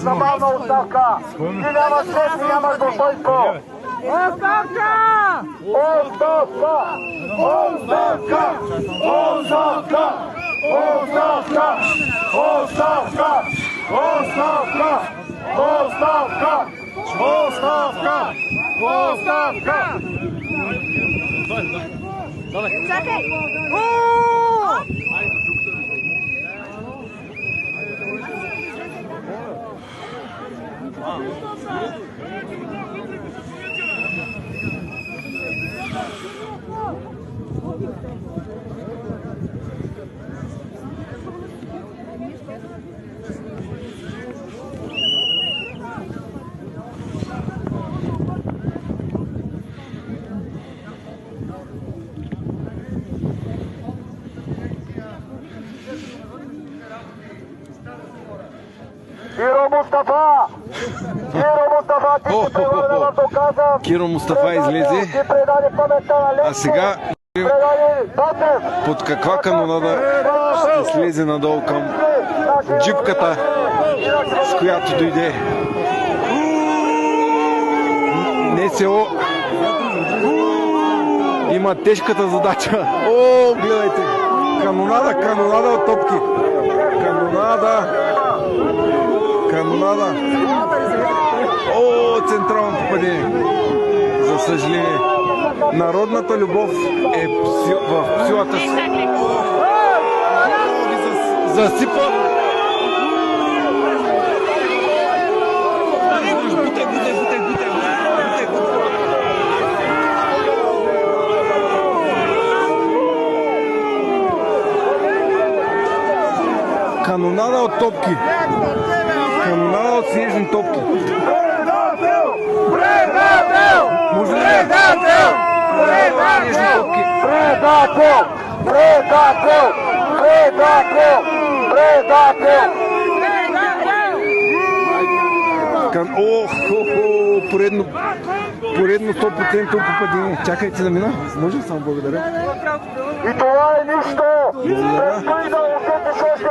Нормална оставка! Ти нямаш чест, ти нямаш достоинство! Оставка! Оставка! Оставка! Оставка! Оставка! Оставка! Оставка! Оставка! Оставка! Оставка! Чакай! Киро Мустафа излезе, а сега под каква канонада ще слезе надолу към джипката, с която дойде НСО. Има тежката задача. О, гледайте! Канонада от топки. Канонада. О, централно попадение. За съжаление. Народната любов е в силата си. Засипа. Канонада от топки. Канонада от снежни топки. Предател! Може ли? Предател! Предател! Предател! Предател! Предател! Предател! Поредно 100% попадение. Чакайте да мина. Може ли? Само благодаря. И това е нищо. Предстои да усетиш още